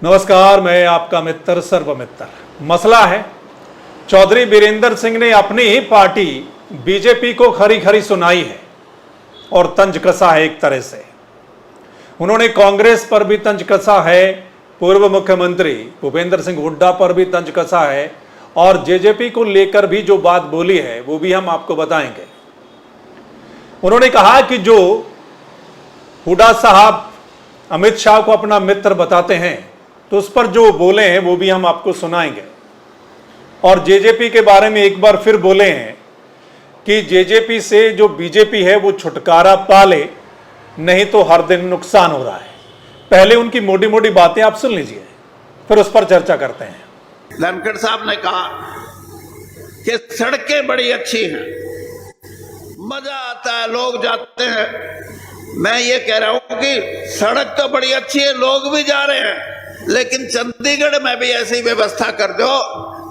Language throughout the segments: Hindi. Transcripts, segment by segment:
नमस्कार, मैं आपका मित्र सर्वमित्र। मसला है चौधरी बीरेंद्र सिंह ने अपनी ही पार्टी बीजेपी को खरी खरी सुनाई है और तंज कसा है। एक तरह से उन्होंने कांग्रेस पर भी तंज कसा है, पूर्व मुख्यमंत्री भूपेंद्र सिंह हुड्डा पर भी तंज कसा है और जेजेपी को लेकर भी जो बात बोली है वो भी हम आपको बताएंगे। उन्होंने कहा कि जो हुड्डा साहब अमित शाह को अपना मित्र बताते हैं तो उस पर जो बोले हैं वो भी हम आपको सुनाएंगे। और जेजेपी के बारे में एक बार फिर बोले हैं कि जेजेपी से जो बीजेपी है वो छुटकारा पा ले, नहीं तो हर दिन नुकसान हो रहा है। पहले उनकी मोटी मोटी बातें आप सुन लीजिए, फिर उस पर चर्चा करते हैं। धनखड़ साहब ने कहा कि सड़कें बड़ी अच्छी हैं, मजा आता है, लोग जाते हैं। मैं ये कह रहा हूं कि सड़क तो बड़ी अच्छी है, लोग भी जा रहे हैं, लेकिन चंडीगढ़ में भी ऐसी व्यवस्था कर दो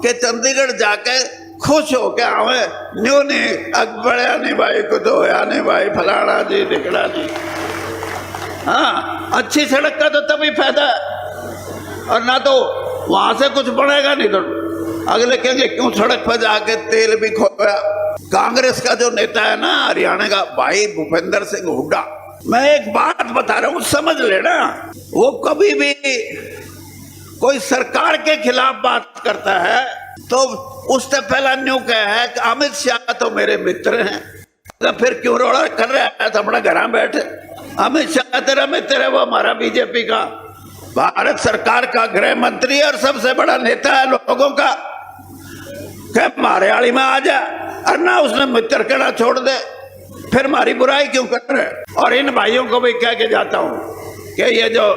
कि चंडीगढ़ जाके खुश हो के आवे। न्यू नहीं अकबड़ा नहीं भाई को दो आने भाई फलाना जी ढिकड़ा जी। हाँ, अच्छी सड़क का तो तभी फायदा है, और ना तो वहां से कुछ बनेगा नहीं तो अगले कहेंगे क्यों सड़क पर जाके तेल भी खोया। कांग्रेस का जो नेता है ना हरियाणा का भाई भूपेंद्र सिंह हुड्डा, मैं एक बात बता रहा हूं, समझ लेना। वो कभी भी कोई सरकार के खिलाफ बात करता है तो उससे पहला न्यू कहा है कि अमित शाह तो मेरे मित्र हैं, तो फिर क्यों रोड़ा कर रहा है? तो अपना घर बैठे। अमित शाह तेरा मित्र है, वो हमारा बीजेपी का भारत सरकार का गृह मंत्री और सबसे बड़ा नेता है लोगों का। क्या हमारे आड़ी में आ जा, और ना उसने मित्र कहना छोड़ दे, फिर हमारी बुराई क्यों कर रहे? और इन भाइयों को भी कह के जाता हूं कि ये जो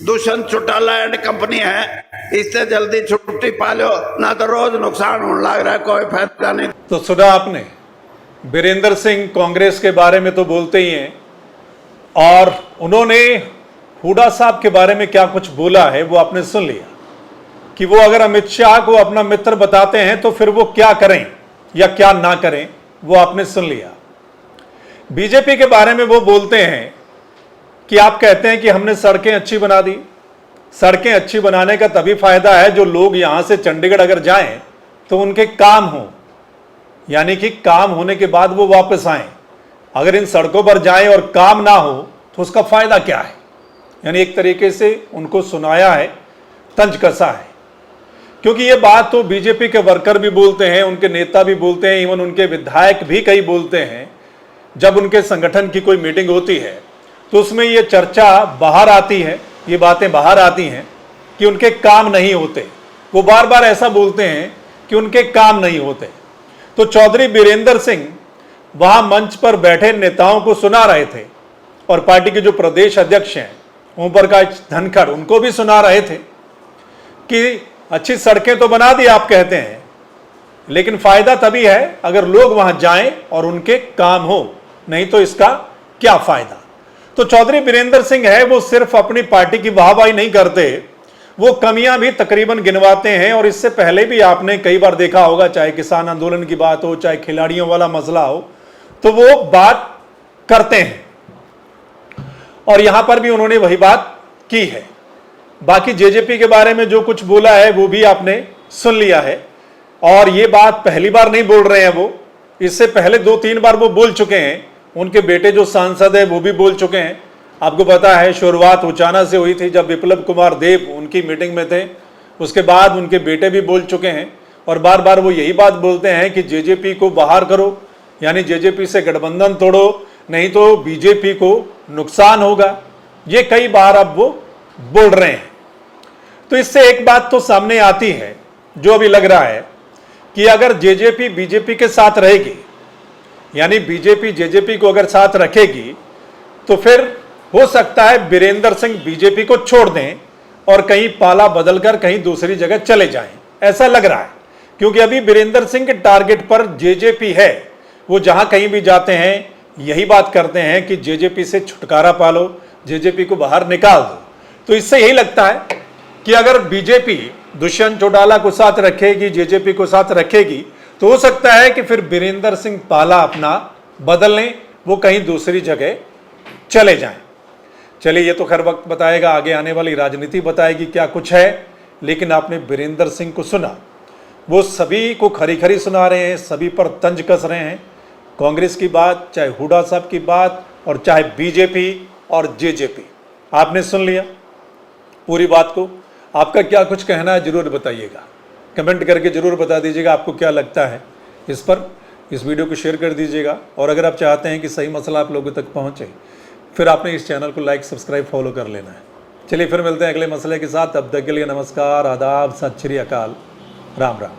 दुष्यंत चौटाला एंड कंपनी है, इससे जल्दी छुट्टी पा लो, ना तो रोज नुकसान होने लग रहा है, कोई फायदा नहीं। तो सुना आपने, बीरेंद्र सिंह कांग्रेस के बारे में तो बोलते ही हैं, और उन्होंने हुड्डा साहब के बारे में क्या कुछ बोला है वो आपने सुन लिया कि वो अगर अमित शाह को अपना मित्र बताते हैं तो फिर वो क्या करें या क्या ना करें, वो आपने सुन लिया। बीजेपी के बारे में वो बोलते हैं कि आप कहते हैं कि हमने सड़कें अच्छी बना दी। सड़कें अच्छी बनाने का तभी फायदा है जो लोग यहां से चंडीगढ़ अगर जाएं तो उनके काम हो, यानी कि काम होने के बाद वो वापस आएं। अगर इन सड़कों पर जाएं और काम ना हो तो उसका फायदा क्या है? यानी एक तरीके से उनको सुनाया है, तंज कसा है। क्योंकि ये बात तो बीजेपी के वर्कर भी बोलते हैं, उनके नेता भी बोलते हैं, इवन उनके विधायक भी कई बोलते हैं। जब उनके संगठन की कोई मीटिंग होती है तो उसमें ये चर्चा बाहर आती है, ये बातें बाहर आती हैं कि उनके काम नहीं होते। वो बार बार ऐसा बोलते हैं कि उनके काम नहीं होते। तो चौधरी बीरेंद्र सिंह वहां मंच पर बैठे नेताओं को सुना रहे थे और पार्टी के जो प्रदेश अध्यक्ष हैं ओम प्रकाश धनखड़, उनको भी सुना रहे थे कि अच्छी सड़कें तो बना दी आप कहते हैं, लेकिन फायदा तभी है अगर लोग वहां जाएं और उनके काम हो, नहीं तो इसका क्या फायदा। तो चौधरी बीरेंद्र सिंह है वो सिर्फ अपनी पार्टी की वाहवाही नहीं करते, वो कमियां भी तकरीबन गिनवाते हैं। और इससे पहले भी आपने कई बार देखा होगा, चाहे किसान आंदोलन की बात हो, चाहे खिलाड़ियों वाला मसला हो, तो वो बात करते हैं और यहां पर भी उन्होंने वही बात की है। बाकी जेजेपी के बारे में जो कुछ बोला है वो भी आपने सुन लिया है, और ये बात पहली बार नहीं बोल रहे हैं वो, इससे पहले 2-3 बार वो बोल चुके हैं। उनके बेटे जो सांसद है वो भी बोल चुके हैं। आपको पता है शुरुआत उचाना से हुई थी जब विप्लव कुमार देव उनकी मीटिंग में थे, उसके बाद उनके बेटे भी बोल चुके हैं और बार बार वो यही बात बोलते हैं कि जेजेपी को बाहर करो, यानी जेजेपी से गठबंधन तोड़ो, नहीं तो बीजेपी को नुकसान होगा। ये कई बार अब वो बोल रहे हैं। तो इससे एक बात तो सामने आती है, जो अभी लग रहा है कि अगर जेजेपी बीजेपी के साथ रहेगी, यानी बीजेपी जेजेपी को अगर साथ रखेगी, तो फिर हो सकता है बीरेंद्र सिंह बीजेपी को छोड़ दें और कहीं पाला बदलकर कहीं दूसरी जगह चले जाएं, ऐसा लग रहा है। क्योंकि अभी बीरेंद्र सिंह के टारगेट पर जेजेपी है, वो जहां कहीं भी जाते हैं यही बात करते हैं कि जेजेपी से छुटकारा पा लो, जेजेपी को बाहर निकाल दो। तो इससे यही लगता है कि अगर बीजेपी दुष्यंत चौटाला को साथ रखेगी, जेजेपी को साथ रखेगी, तो हो सकता है कि फिर बीरेंद्र सिंह पाला अपना बदल लें, वो कहीं दूसरी जगह चले जाएं। चलिए, ये तो खैर वक्त बताएगा, आगे आने वाली राजनीति बताएगी क्या कुछ है। लेकिन आपने वीरेंद्र सिंह को सुना, वो सभी को खरी खरी सुना रहे हैं, सभी पर तंज कस रहे हैं। कांग्रेस की बात, चाहे हुड्डा साहब की बात, और चाहे बीजेपी और जेजेपी। आपने सुन लिया पूरी बात को। आपका क्या कुछ कहना है जरूर बताइएगा, कमेंट करके जरूर बता दीजिएगा आपको क्या लगता है इस पर। इस वीडियो को शेयर कर दीजिएगा, और अगर आप चाहते हैं कि सही मसला आप लोगों तक पहुंचे, फिर आपने इस चैनल को लाइक, सब्सक्राइब, फॉलो कर लेना है। चलिए फिर मिलते हैं अगले मसले के साथ। तब तक के लिए नमस्कार, आदाब, सत श्री अकाल, राम राम।